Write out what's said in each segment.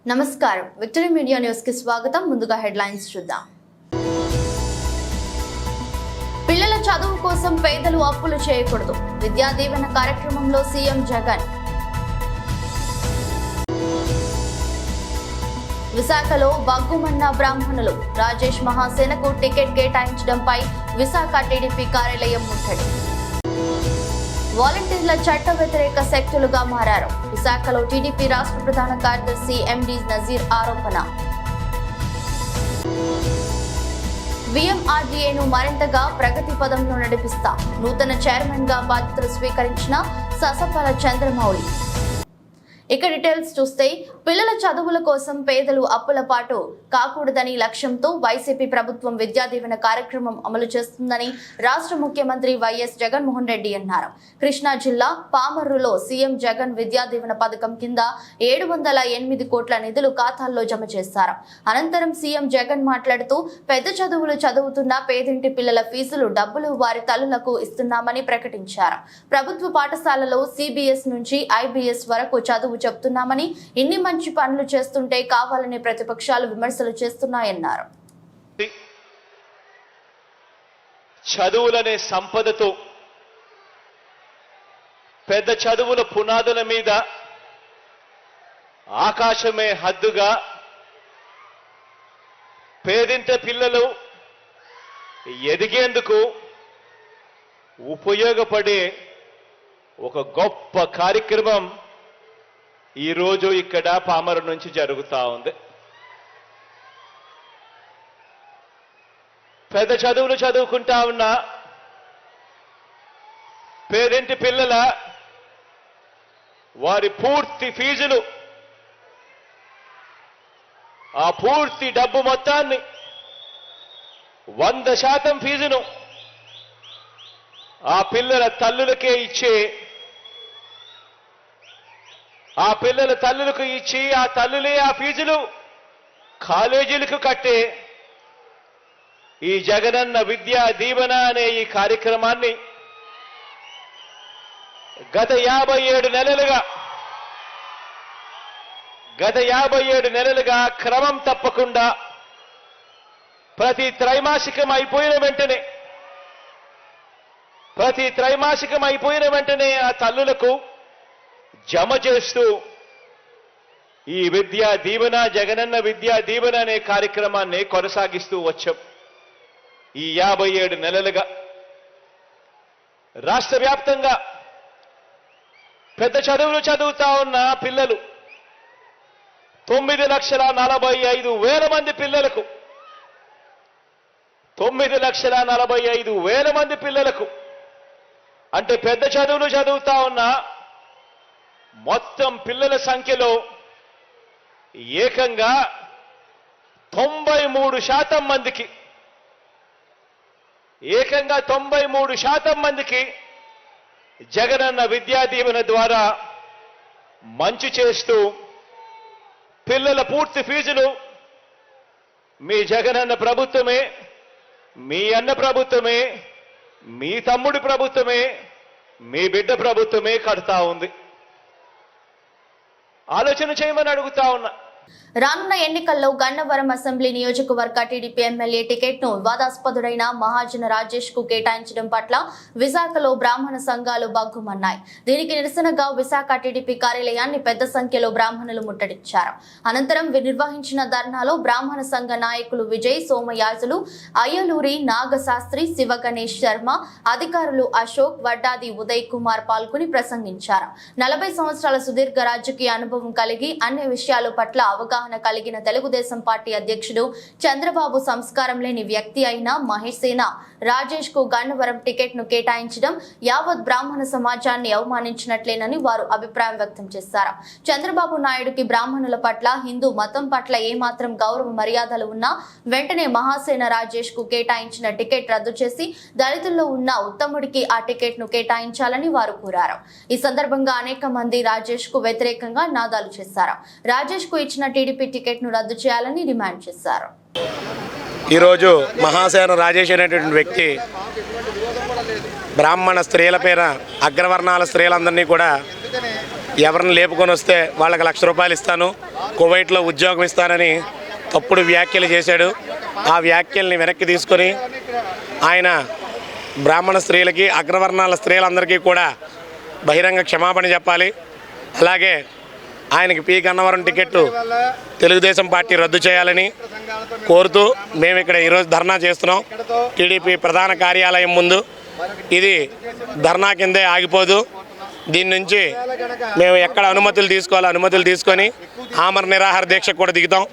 నమస్కారం victory media news కి స్వాగతం. ముందుగా హెడ్లైన్స్ చూద్దాం. పిల్లల చదువు కోసం పేదలు అప్పులు చేయకూడదు. విద్యా దీవెన కార్యక్రమంలో సీఎం జగన్. విశాఖలో బగ్గుమన్న బ్రాహ్మణులు. రాజేష్ మహాసేనకు టికెట్ కేటాయించడంపై విశాఖ టీడీపీ కార్యాలయం ముట్టడి. వాలంటీర్ల చట్ట వ్యతిరేక శక్తులుగా మారారు. విశాఖలో టీడీపీ రాష్ట్ర ప్రధాన కార్యదర్శి ఎండి నజీర్ ఆరోపణ. విఎంఆర్డీఏను మరింతగా ప్రగతి పదంలో నడిపిస్తా. నూతన చైర్మన్ గా బాధ్యతలు స్వీకరించిన ససపల చంద్రమౌళి. ఇక డీటెయిల్స్ చూస్తే పిల్లల చదువుల కోసం పేదలు అప్పుల పాటు కాకూడదని లక్ష్యంతో వైసీపీ ప్రభుత్వం విద్యా దీవెన కార్యక్రమం అమలు చేస్తుందని రాష్ట్ర ముఖ్యమంత్రి వైఎస్ జగన్మోహన్ రెడ్డి అన్నారు. కృష్ణా జిల్లా పామర్రులో సీఎం జగన్ విద్యా దీవెన పథకం కింద 708 కోట్ల నిధులు ఖాతాల్లో జమ చేశారు. అనంతరం సీఎం జగన్ మాట్లాడుతూ పెద్ద చదువులు చదువుతున్న పేదింటి పిల్లల ఫీజులు డబ్బులు వారి తల్లులకు ఇస్తున్నామని ప్రకటించారు. ప్రభుత్వ పాఠశాలలో సిబిఎస్ నుంచి ఐబిఎస్ వరకు చదువు చెప్తున్నామని, ఇన్ని మంచి పనులు చేస్తుంటే కావాలని ప్రతిపక్షాలు విమర్శలు చేస్తున్నాయన్నారు. చదువులనే సంపదతో పెద్ద చదువుల పునాదుల మీద ఆకాశమే హద్దుగా పేదింట పిల్లలు ఎదిగేందుకు ఉపయోగపడే ఒక గొప్ప కార్యక్రమం ఈరోజు ఇక్కడ పామరు నుంచి జరుగుతూ ఉంది. పెద్ద చదువులు చదువుకుంటా ఉన్న పేదింటి పిల్లల వారి పూర్తి ఫీజులు, ఆ పూర్తి డబ్బు మొత్తాన్ని 100% ఫీజును ఆ పిల్లల తల్లులకే ఇచ్చే, ఆ పిల్లల తల్లులకు ఇచ్చి ఆ తల్లులే ఆ ఫీజులు కాలేజీలకు కట్టే ఈ జగనన్న విద్యా దీవెన అనే ఈ కార్యక్రమాన్ని గత 57 నెలలుగా క్రమం తప్పకుండా ప్రతి త్రైమాసికం అయిపోయిన వెంటనే ఆ తల్లులకు జమ చేస్తూ ఈ విద్యా దీవెన, జగనన్న విద్యా దీవెన అనే కార్యక్రమాన్ని కొనసాగిస్తూ వచ్చాం. ఈ 57 నెలలుగా రాష్ట్ర వ్యాప్తంగా పెద్ద చదువులు చదువుతా ఉన్న పిల్లలు 9,45,000 మంది పిల్లలకు 9,45,000 మంది పిల్లలకు అంటే పెద్ద చదువులు చదువుతా ఉన్న మొత్తం పిల్లల సంఖ్యలో ఏకంగా 93% మందికి జగనన్న విద్యా దీవెన ద్వారా మంచి చేస్తూ పిల్లల పూర్తి ఫీజులు మీ జగనన్న ప్రభుత్వమే, మీ అన్న ప్రభుత్వమే, మీ తమ్ముడి ప్రభుత్వమే, మీ బిడ్డ ప్రభుత్వమే కడతా ఉంది. ఆలోచన చేయమని అడుగుతా ఉన్నా. రానున్న ఎన్నికల్లో గన్నవరం అసెంబ్లీ నియోజకవర్గ టీడీపీ ఎమ్మెల్యే టికెట్ ను వివాదాస్పదుడైన మహాజన రాజేష్ కు కేటాయించడం పట్ల విశాఖలో బ్రాహ్మణ సంఘాలు బగ్గుమన్నాయి. దీనికి నిరసనగా విశాఖ టీడీపీ కార్యాలయాన్ని పెద్ద సంఖ్యలో బ్రాహ్మణులు ముట్టడించారు. అనంతరం నిర్వహించిన ధర్నాలో బ్రాహ్మణ సంఘ నాయకులు విజయ్, సోమయాజులు, అయ్యలూరి నాగశాస్త్రి, శివ గణేష్ శర్మ, అధికారులు అశోక్, వడ్డాది ఉదయ్ కుమార్ పాల్గొని ప్రసంగించారు. 40 సంవత్సరాల సుదీర్ఘ రాజకీయ అనుభవం కలిగి అన్ని విషయాల పట్ల అవగాహన కలిగిన తెలుగుదేశం పార్టీ అధ్యక్షుడు చంద్రబాబు సంస్కారం లేని వ్యక్తి అయిన మహేష్ సేన రాజేష్ కు గన్నవరం టికెట్ ను కేటాయించడం యావత్ బ్రాహ్మణ సమాజాన్ని అవమానించినట్లేనని వారు అభిప్రాయం వ్యక్తం చేశారు. చంద్రబాబు నాయుడుకి బ్రాహ్మణుల పట్ల, హిందూ మతం పట్ల ఏమాత్రం గౌరవ మర్యాదలు ఉన్నా వెంటనే మహాసేన రాజేష్ కు కేటాయించిన టికెట్ రద్దు చేసి దళితుల్లో ఉన్న ఉత్తముడికి ఆ టికెట్ ను కేటాయించాలని వారు కోరారు. ఈ సందర్భంగా అనేక మంది రాజేష్ కు వ్యతిరేకంగా నాదాలు చేశారు. రాజేష్ కు ఇచ్చిన టీడీపీ టికెట్ ను రద్దు చేయాలని డిమాండ్ చేశారు. ఈరోజు మహాసేన రాజేష్ అనేటువంటి వ్యక్తి బ్రాహ్మణ స్త్రీల పైన, అగ్రవర్ణాల స్త్రీలందరినీ కూడా ఎవరిని లేపుకొని వస్తే వాళ్ళకి ₹1,00,000 ఇస్తాను, కువైట్లో ఉద్యోగం ఇస్తానని తప్పుడు వ్యాఖ్యలు చేశాడు. ఆ వ్యాఖ్యల్ని వెనక్కి తీసుకొని ఆయన బ్రాహ్మణ స్త్రీలకి, అగ్రవర్ణాల స్త్రీలందరికీ కూడా బహిరంగ క్షమాపణ చెప్పాలి. అలాగే ఆయనకి P Gannavaram ticket Telugu Desam party రద్దు చేయాలని కోరుతూ మేము ఇక్కడ ఈరోజు ధర్నా చేస్తున్నాం టీడీపీ ప్రధాన కార్యాలయం ముందు. ఇది ధర్నా కిందే ఆగిపోదు. దీని నుంచి మేము ఎక్కడ అనుమతులు తీసుకోవాలో అనుమతులు తీసుకొని ఆమర నిరాహార దీక్ష కూడా దిగుతాం.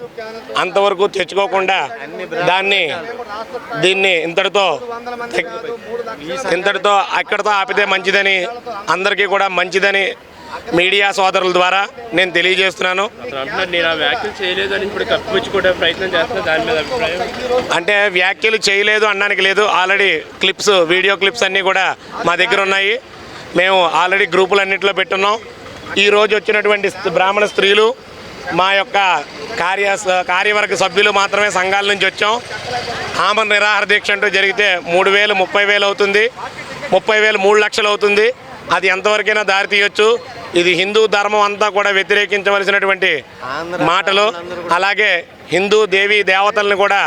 అంతవరకు తెచ్చుకోకుండా దీన్ని ఇంతటితో అక్కడితో ఆపితే మంచిదని, అందరికీ కూడా మంచిదని మీడియా సోదరుల ద్వారా నేను తెలియజేస్తున్నాను. అంటే వ్యాఖ్యలు చేయలేదు అనడానికి లేదు. ఆల్రెడీ వీడియో క్లిప్స్ అన్నీ కూడా మా దగ్గర ఉన్నాయి. మేము ఆల్రెడీ గ్రూపులన్నింటిలో పెట్టున్నాం. ఈరోజు వచ్చినటువంటి బ్రాహ్మణ స్త్రీలు మా యొక్క కార్యవర్గ సభ్యులు మాత్రమే సంఘాల నుంచి వచ్చాం. ఆమరణ నిరాహార దీక్ష అంటూ జరిగితే 3,000 30,000 అవుతుంది, 30,000 3 లక్షలు అవుతుంది. అది ఎంతవరకైనా దారి తీయొచ్చు. ఇది హిందూ ధర్మం అంతా కూడా వ్యతిరేకించవలసినటువంటి మాటలు. అలాగే హిందూ దేవీ దేవతలను కూడా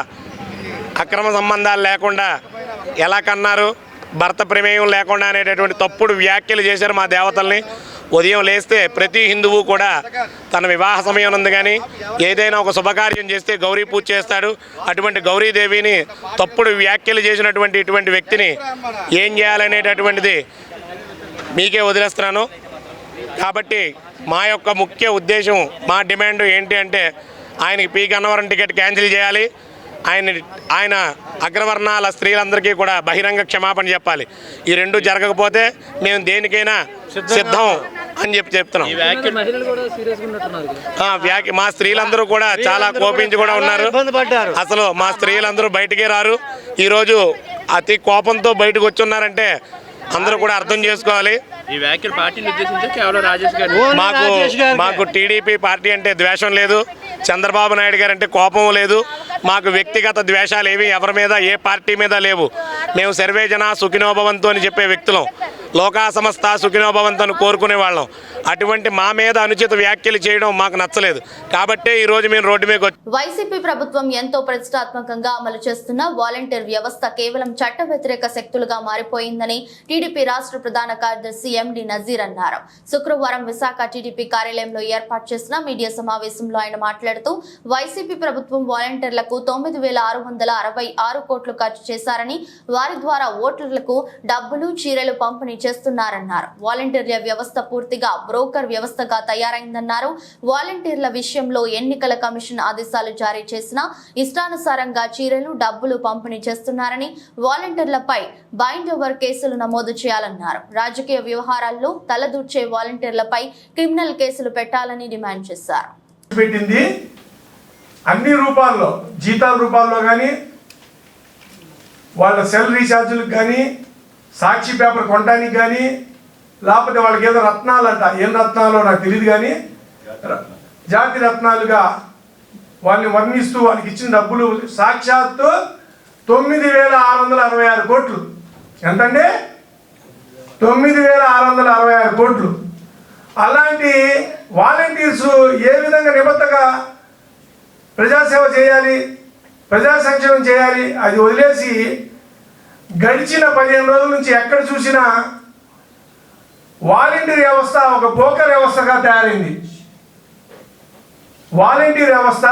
అక్రమ సంబంధాలు లేకుండా ఎలా కన్నారు, భర్త ప్రమేయం లేకుండా అనేటటువంటి తప్పుడు వ్యాఖ్యలు చేశారు మా దేవతల్ని. ఉదయం లేస్తే ప్రతి హిందువు కూడా తన వివాహ సమయం ఉంది కానీ ఏదైనా ఒక శుభకార్యం చేస్తే గౌరీ పూజ చేస్తాడు. అటువంటి గౌరీదేవిని తప్పుడు వ్యాఖ్యలు చేసినటువంటి ఇటువంటి వ్యక్తిని ఏం చేయాలనేటటువంటిది మీకే వదిలేస్తున్నాను. కాబట్టి మా యొక్క ముఖ్య ఉద్దేశం, మా డిమాండ్ ఏంటి అంటే ఆయనకి పి గన్నవరం టికెట్ క్యాన్సిల్ చేయాలి. ఆయన అగ్రవర్ణాల స్త్రీలందరికీ కూడా బహిరంగ క్షమాపణ చెప్పాలి. ఈ రెండు జరగకపోతే మేము దేనికైనా సిద్ధం అని చెప్తున్నాం. మా స్త్రీలందరూ కూడా చాలా కోపించి కూడా ఉన్నారు. అసలు మా స్త్రీలందరూ బయటికే రారు. ఈరోజు అతి కోపంతో బయటకు వచ్చున్నారంటే అందరూ కూడా అర్థం చేసుకోవాలి. మాకు టీడీపీ పార్టీ అంటే ద్వేషం లేదు, చంద్రబాబు నాయుడు గారు అంటే కోపం లేదు. మాకు వ్యక్తిగత ద్వేషాలు ఏవి ఎవరి మీద, ఏ పార్టీ మీద లేవు. మేము సర్వే జన సుఖినోభవంతు అని చెప్పే వ్యక్తులం, లోకా సమస్త సుఖినోభవంతు అని కోరుకునే వాళ్ళం. అటువంటి మా మీద అనుచిత వ్యాఖ్యలు చేయడం మాకు నచ్చలేదు. కాబట్టే ఈరోజు మేము రోడ్డు మీద వచ్చి వైసీపీ ప్రభుత్వం ఎంతో ప్రతిష్టాత్మకంగా అమలు చేస్తున్న వాలంటీర్ వ్యవస్థ కేవలం చట్ట వ్యతిరేక శక్తులుగా మారిపోయిందని టీడీపీ రాష్ట్ర ప్రధాన కార్యదర్శి ఎండి నజీర్ అన్నారు. శుక్రవారం విశాఖ టీడీపీ కార్యాలయంలో ఏర్పాటు చేసిన మీడియా సమావేశంలో ఆయన మాట్లాడుతూ వైసీపీ ప్రభుత్వం వాలంటీర్లకు 9,666 కోట్లు ఖర్చు చేశారని, వారి ద్వారా ఓటర్లకు డబ్బులు, చీరలు పంపిణీ చేస్తున్నారన్నారు. వాలంటీర్ల వ్యవస్థ పూర్తిగా బ్రోకర్ వ్యవస్థగా తయారైందన్నారు. వాలంటీర్ల విషయంలో ఎన్నికల కమిషన్ ఆదేశాలు జారీ చేసినా ఇష్టానుసారంగా చీరలు, డబ్బులు పంపిణీ చేస్తున్నారని, వాలంటీర్లపై బైండ్ ఓవర్ కేసులు నమోదు చేయాలన్నారు. రాజకీయ వ్యవహారాల్లో తలదూర్చే వాలంటీర్లపై క్రిమినల్ కేసులు పెట్టాలని డిమాండ్ చేశారు. పెట్టింది అన్ని రూపాల్లో, జీతాల రూపాల్లో కానీ, వాళ్ళ సెల్ రీఛార్జీలకు కానీ, సాక్షి పేపర్ కొనడానికి కానీ, లేకపోతే వాళ్ళకి ఏదో రత్నాలు అంట, ఏం రత్నాలో నాకు తెలియదు కానీ జాతి రత్నాలుగా వాళ్ళని వర్ణిస్తూ వాళ్ళకి ఇచ్చిన డబ్బులు సాక్షాత్తు 9,666 కోట్లు. ఎంతండి? 9,666 కోట్లు. అలాంటి వాలంటీర్స్ ఏ విధంగా నిబద్ధగా ప్రజాసేవ చేయాలి, ప్రజా సంక్షేమం చేయాలి, అది వదిలేసి గడిచిన 15 రోజుల నుంచి ఎక్కడ చూసినా వాలంటీర్ వ్యవస్థ ఒక బ్రోకర్ వ్యవస్థగా తయారైంది. వాలంటీర్ వ్యవస్థ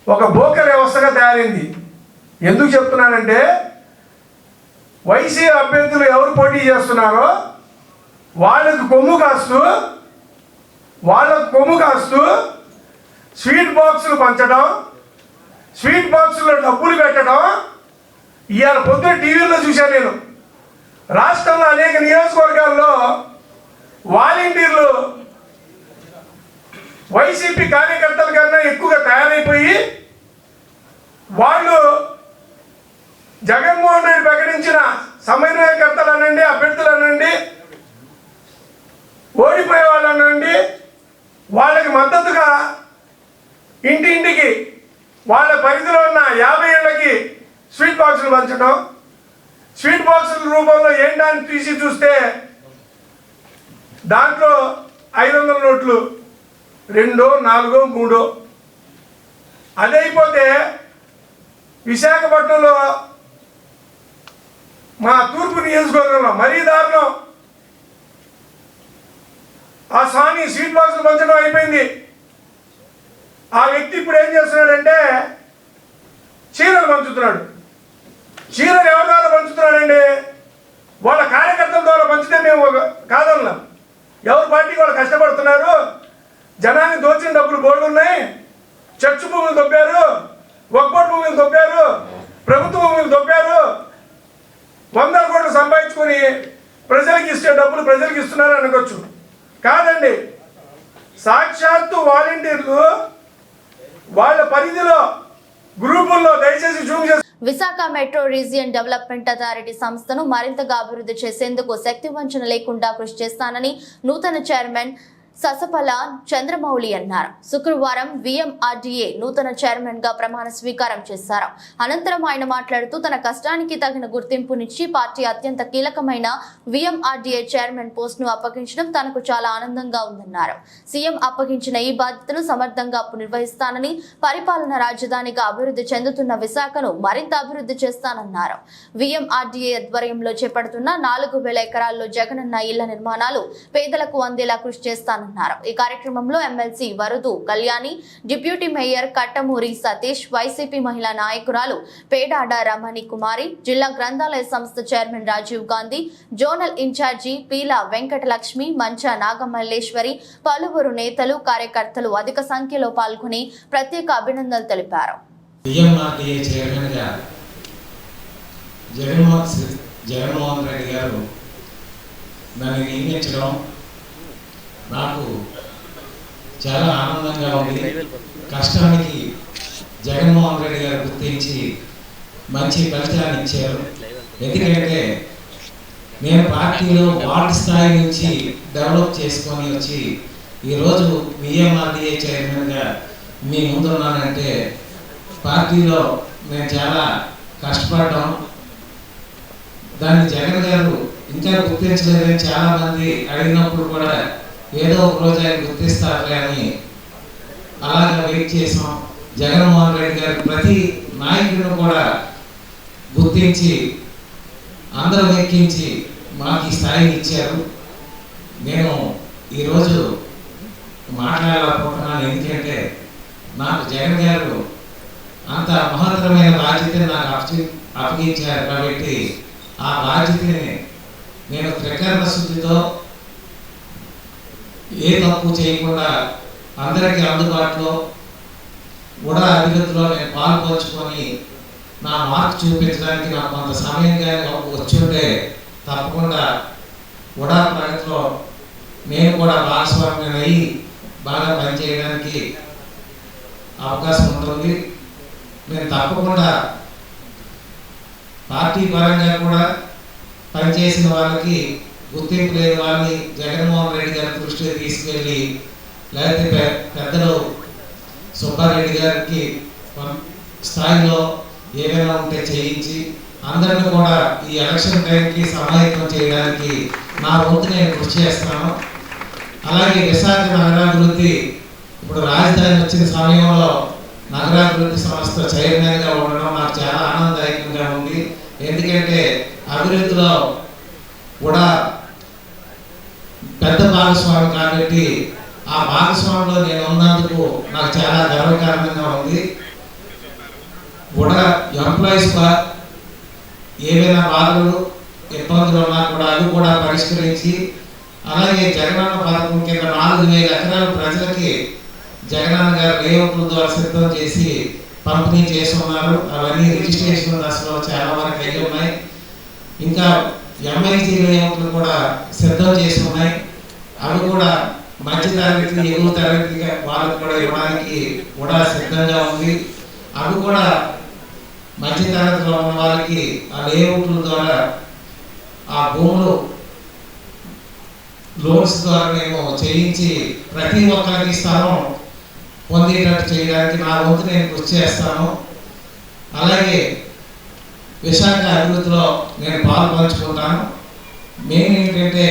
ఒక బ్రోకర్ వ్యవస్థగా తయారైంది. ఎందుకు చెప్తున్నానంటే వైసీ అభ్యర్థులు ఎవరు పోటీ చేస్తున్నారో వాళ్ళకు కొమ్ము కాస్తూ స్వీట్ బాక్సులు పంచడం, స్వీట్ బాక్సుల్లో డబ్బులు పెట్టడం. ఇవాళ పొద్దున టీవీలో చూశాను నేను. రాష్ట్రంలో అనేక నియోజకవర్గాల్లో వాలంటీర్లు వైసీపీ కార్యకర్తల కన్నా ఎక్కువగా తయారైపోయి వాళ్ళు జగన్మోహన్ రెడ్డి ప్రకటించిన సమన్వయకర్తలు అనండి, అభ్యర్థులు అనండి, ఓడిపోయే వాళ్ళు అనండి, వాళ్ళకి మద్దతుగా ఇంటింటికి వాళ్ళ పరిధిలో ఉన్న 50 ఏళ్ళకి స్వీట్ బాక్సులు పంచడం. స్వీట్ బాక్సుల రూపంలో ఏంటని తీసి చూస్తే దాంట్లో 500 నోట్లు 2, 4, 3. అది అయిపోతే విశాఖపట్నంలో మా తూర్పు నియోజకవర్గంలో మరీ దారుణం. ఆ స్వామి స్వీట్ బాక్సులు పంచడం అయిపోయింది. ఆ వ్యక్తి ఇప్పుడు ఏం చేస్తున్నాడంటే చీరలు పంచుతున్నాడు. చీరలు ఎవరి ద్వారా పంచుతున్నాడండి? వాళ్ళ కార్యకర్తల ద్వారా పంచితే మేము కాదన్నాం. ఎవరి పార్టీకి వాళ్ళు కష్టపడుతున్నారు, జనాన్ని దోచిన డబ్బులు బోర్డు ఉన్నాయి, చర్చ్ భూములు దొబ్బారు, వక్బోర్డు భూములు దొబ్బారు, ప్రభుత్వ భూములు దొబ్బారు, 100 కోట్లు సంపాదించుకొని ప్రజలకు ఇచ్చే డబ్బులు ప్రజలకు ఇస్తున్నారు అనుకోవచ్చు. కాదండి, సాక్షాత్తు వాలంటీర్లు వాళ్ళ పరిధిలో గ్రూపుల్లో దయచేసి జూమ్ చేసి Visakha metro region development authority సంస్థను మరింతగా అభివృద్ధి చేసేందుకు శక్తి వంచన లేకుండా కృషి చేస్తానని నూతన చైర్మన్ ససపల చంద్రమౌళి అన్నారు. శుక్రవారం VMRDA నూతన చైర్మన్ గా ప్రమాణ స్వీకారం చేశారు. అనంతరం ఆయన మాట్లాడుతూ తన కష్టానికి తగిన గుర్తింపునిచ్చి పార్టీ అత్యంత కీలకమైన VMRDA చైర్మన్ పోస్ట్ ను అప్పగించడం తనకు చాలా ఆనందంగా ఉందన్నారు. సీఎం అప్పగించిన ఈ బాధ్యతను సమర్థంగా నిర్వహిస్తానని, పరిపాలన రాజధానిగా అభివృద్ధి చెందుతున్న విశాఖను మరింత అభివృద్ధి చేస్తానన్నారు. VMRDA ఆధ్వర్యంలో చేపడుతున్న 4000 ఎకరాల్లో జగనన్న ఇళ్ల నిర్మాణాలు పేదలకు అందేలా కృషి చేస్తానన్నారు. ఈ కార్యక్రమంలో MLC Varudu Kalyani, deputy mayor Kattamuri Satish, YCP మహిళా నాయకురాలు పేడాడ రమణి కుమారి, జిల్లా గ్రంథాలయ సంస్థ chairman Rajiv Gandhi, zonal incharge Peela Venkatalakshmi, Mancha Nagamalleswari, పలువురు నేతలు, కార్యకర్తలు అధిక సంఖ్యలో పాల్గొని ప్రత్యేక అభినందనలు తెలిపారు. జగన్మోహన్ రెడ్డి గారు నన్ను నియమించడం నాకు చాలా ఆనందంగా ఉంది. కష్టానికి జగన్మోహన్ రెడ్డి గారు గుర్తించి మంచి ఫలితాన్ని ఇచ్చారు. ఎందుకంటే నేను పార్టీలో వార్డు స్థాయి నుంచి డెవలప్ చేసుకొని వచ్చి ఈరోజు VMRDA చైర్మన్గా మీ ముందున్నానంటే పార్టీలో నేను చాలా కష్టపడ్డాం. దాన్ని జగన్ గారు ఇంకా గుర్తించలేదని చాలామంది అడిగినప్పుడు కూడా ఏదో ఒక రోజు ఆయన గుర్తిస్తారులే అని అలాగే వెయిట్ చేసాం. జగన్మోహన్ రెడ్డి గారు ప్రతి నాయకుడిని కూడా గుర్తించి అందరూ ఎక్కించి మాకు ఈ స్థాయిని ఇచ్చారు. నేను ఈరోజు మాట్లాడాలనుకుంటున్నాను. ఎందుకంటే నాకు జగన్ గారు అంత మహత్తరమైన బాధ్యతను నాకు అప్పగించారు. కాబట్టి ఆ బాధ్యతని నేను త్రికరణ శుద్ధితో ఏ తప్పు చేయకుండా అందరికీ అందుబాటులో కూడా అభివృద్ధిలో నేను పాల్పంచుకొని నా మార్క్ చూపించడానికి నాకు కొంత సమయంగా వచ్చుంటే తప్పకుండా కూడా ప్రగతిలో నేను కూడా భాగస్వామ్యం అయ్యి బాగా పనిచేయడానికి అవకాశం ఉంటుంది. నేను తప్పకుండా పార్టీ పరంగా కూడా పనిచేసిన వాళ్ళకి గుర్తింపు లేని వాళ్ళని జగన్మోహన్ రెడ్డి గారి దృష్టికి తీసుకెళ్ళి, లేకపోతే పెద్దలు సుబ్బారెడ్డి గారికి స్థాయిలో ఏమైనా ఉంటే చేయించి అందరిని కూడా ఈ ఎలక్షన్ టైంకి సమాయత్తం చేయడానికి నా వంతు నేను కృషి చేస్తాను. అలాగే విశాఖ నగరాభివృద్ధి ఇప్పుడు రాజధాని వచ్చిన సమయంలో నగరాభివృద్ధి సంస్థ చైర్మన్గా ఉండడం నాకు చాలా ఆనందదాయకంగా ఉంది. ఎందుకంటే అభివృద్ధిలో కూడా పెద్ద భాగస్వామి కాబట్టి ఆ భాగస్వామిలో నేను ఉన్నందుకు నాకు చాలా గర్వకారణంగా ఉంది. కూడా ఎంప్లాయీస్ ఏవైనా బాధలు ఇబ్బందులు ఉన్నా కూడా అవి కూడా పరిష్కరించి, అలాగే జగనన్న పథకం కింద 4000 ఎకరాల ప్రజలకి జగనన్న గారు లేఅవుట్ల ద్వారా సిద్ధం చేసి పంపిణీ చేస్తున్నారు. అవన్నీ రిజిస్ట్రేషన్ దశలో చాలా వరకు అయ్యి ఉన్నాయి. ఇంకా MIC లేఅవుట్లు కూడా సిద్ధం చేసి ఉన్నాయి. అవి కూడా మధ్య తరగతి ఎగువ తరగతి వాళ్ళకు కూడా ఇవ్వడానికి కూడా సిద్ధంగా ఉంది. అవి కూడా మధ్య తరగతిలో ఉన్న వాళ్ళకి ఆ లేఅవుట్ల ద్వారా ఆ భూములు లోన్స్ ద్వారా మేము చేయించి ప్రతి ఒక్కరికి స్థలం పొందేటట్టు చేయడానికి నా వంతు నేను కృషి చేస్తాను. అలాగే విశాఖ అభివృద్ధిలో నేను పాల్పంచుకుంటాను. మెయిన్ ఏంటంటే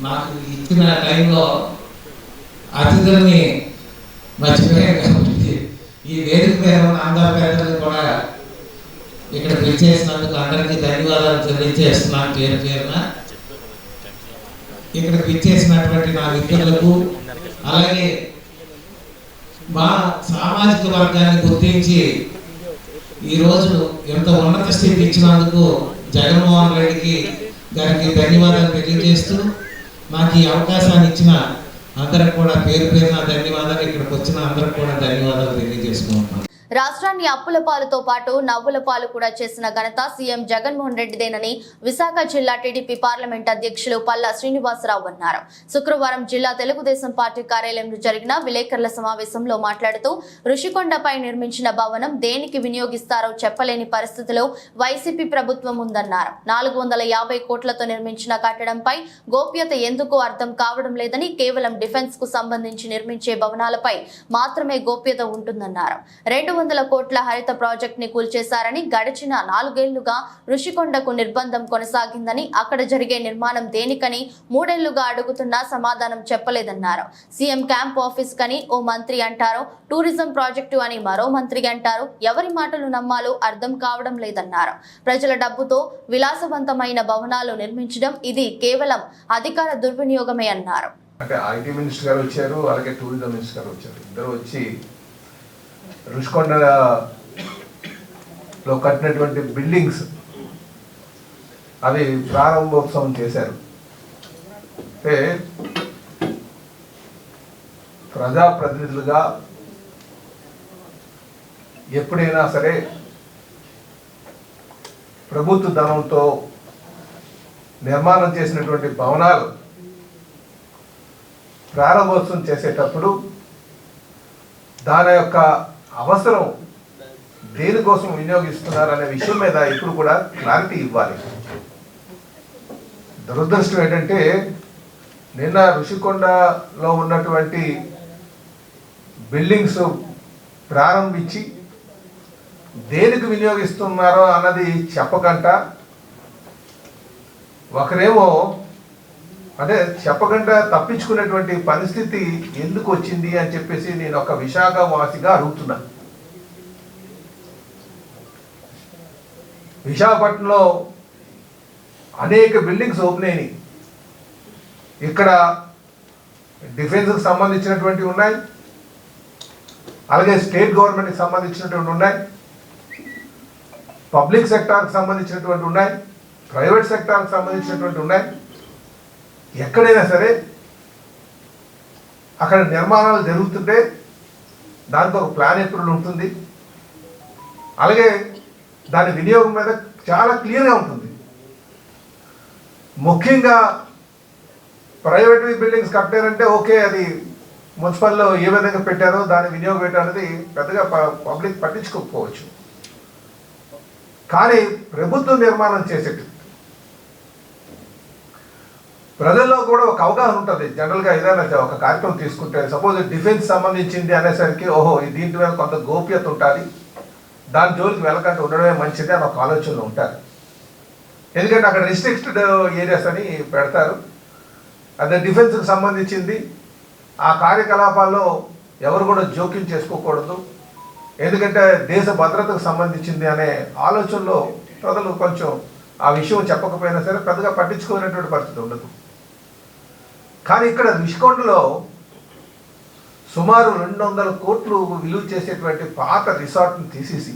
నాకు ఇచ్చిన టైంలో అతిథుల్ని మర్చిపోయారు కాబట్టి ఈ వేదిక మీద ఉన్న అందరి పేదలు కూడా ఇక్కడ పిలిచేసినందుకు అందరికీ ధన్యవాదాలు తెలియజేస్తున్నాను పేరు పేరున. ఇక్కడ పిలిచేసినటువంటి నా మిత్రులకు, అలాగే మా సామాజిక వర్గాన్ని గుర్తించి ఈరోజు ఎంత ఉన్నత స్థితి ఇచ్చినందుకు జగన్మోహన్ రెడ్డి గారికి ధన్యవాదాలు తెలియజేస్తూ, నాకు ఈ అవకాశాన్ని ఇచ్చిన అందరికి కూడా పేరు పేరున ధన్యవాదాలు. ఇక్కడికి వచ్చిన అందరికి కూడా ధన్యవాదాలు తెలియజేసుకుంటున్నాను. రాష్ట్రాన్ని అప్పుల పాలతో పాటు నవ్వుల పాలు కూడా చేసిన ఘనత సీఎం జగన్మోహన్ రెడ్డిదేనని విశాఖ జిల్లా టీడీపీ పార్లమెంట్ అధ్యక్షులు పల్లా శ్రీనివాసరావు అన్నారు. శుక్రవారం జిల్లా తెలుగుదేశం పార్టీ కార్యాలయంలో జరిగిన విలేకరుల సమావేశంలో మాట్లాడుతూ ఋషికొండపై నిర్మించిన భవనం దేనికి వినియోగిస్తారో చెప్పలేని పరిస్థితిలో వైసీపీ ప్రభుత్వం ఉందన్నారు. 450 కోట్లతో నిర్మించిన కట్టడంపై గోప్యత ఎందుకు అర్థం కావడం లేదని, కేవలం డిఫెన్స్ కు సంబంధించి నిర్మించే భవనాలపై మాత్రమే గోప్యత ఉంటుందన్నారు. 200 కోట్ల హరిత ప్రాజెక్ట్ ని కూల్చేశారని, గడిచిన 4 ఏళ్లుగా ఋషికొండకు నిర్బంధం కొనసాగిందని, అక్కడ జరిగే నిర్మాణం దేనికని 3 ఏళ్లుగా అడుగుతున్నా సమాధానం చెప్పలేదన్నారు. సీఎం క్యాంప్ ఆఫీస్ కని ఓ మంత్రి అంటారు, టూరిజం ప్రాజెక్టు అని మరో మంత్రి అంటారు. ఎవరి మాటలు నమ్మాలో అర్థం కావడం లేదన్నారు. ప్రజల డబ్బుతో విలాసవంతమైన భవనాలు నిర్మించడం ఇది కేవలం అధికార దుర్వినియోగమే అన్నారు. అంటే ఐటీ మినిస్టర్ గారు వచ్చారు, అలాగే టూరిజం మినిస్టర్ గారు వచ్చారు. ఇద్దరు వచ్చి ఋషికొండలో కట్టినటువంటి బిల్డింగ్స్ అవి ప్రారంభోత్సవం చేశారు. అంటే ప్రజాప్రతినిధులుగా ఎప్పుడైనా సరే ప్రభుత్వ ధనంతో నిర్మాణం చేసినటువంటి భవనాలు ప్రారంభోత్సవం చేసేటప్పుడు దాని యొక్క అవసరం దేనికోసం వినియోగిస్తున్నారనే విషయం మీద ఇప్పుడు కూడా క్లారిటీ ఇవ్వాలి. దురదృష్టం ఏంటంటే నిన్న ఋషికొండలో ఉన్నటువంటి బిల్డింగ్స్ ప్రారంభించి దేనికి వినియోగిస్తున్నారో అన్నది చెప్పకుండా ఒకరేమో అంటే చెప్పకుండా తప్పించుకునేటువంటి పరిస్థితి ఎందుకు వచ్చింది అని చెప్పేసి నేను ఒక విశాఖ వాసిగా అడుగుతున్నా. విశాఖపట్నంలో అనేక బిల్డింగ్స్ ఓపెన్ అయినాయి. ఇక్కడ డిఫెన్స్కి సంబంధించినటువంటి ఉన్నాయి, అలాగే స్టేట్ గవర్నమెంట్కి సంబంధించినటువంటి ఉన్నాయి, పబ్లిక్ సెక్టార్కి సంబంధించినటువంటి ఉన్నాయి, ప్రైవేట్ సెక్టార్కి సంబంధించినటువంటి ఉన్నాయి. ఎక్కడైనా సరే అక్కడ నిర్మాణాలు జరుగుతుంటే దానికి ఒక ప్లాన్ ఎప్పుడు ఉంటుంది, అలాగే దాని వినియోగం మీద చాలా క్లియర్గా ఉంటుంది. ముఖ్యంగా ప్రైవేట్ బిల్డింగ్స్ కట్టారంటే ఓకే, అది మున్సిపల్లో ఏ విధంగా పెట్టారో దాని వినియోగం ఏంటనేది పెద్దగా పబ్లిక్ పట్టించుకోకపోవచ్చు. కానీ ప్రభుత్వం నిర్మాణం చేసేది ప్రజల్లో కూడా ఒక అవగాహన ఉంటుంది. జనరల్గా ఏదైనా ఒక కార్యక్రమం తీసుకుంటే సపోజ్ డిఫెన్స్ సంబంధించింది అనేసరికి ఓహో దీంట్లో మీద కొంత గోప్యత ఉంటుంది, దాని జోలికి వెళ్ళకుండా ఉండడమే మంచిది అని ఒక ఆలోచనలో ఉంటారు. ఎందుకంటే అక్కడ రిస్ట్రిక్టెడ్ ఏరియాస్ అని పెడతారు. అదే డిఫెన్స్కి సంబంధించింది, ఆ కార్యకలాపాల్లో ఎవరు కూడా జోక్యం చేసుకోకూడదు, ఎందుకంటే దేశ భద్రతకు సంబంధించింది అనే ఆలోచనలో ప్రజలు కొంచెం ఆ విషయం చెప్పకపోయినా సరే పెద్దగా పట్టించుకునేటువంటి పరిస్థితి ఉండదు. కానీ ఇక్కడ ఋషికొండలో సుమారు 200 కోట్లు విలువ చేసేటువంటి పాత రిసార్ట్ని తీసేసి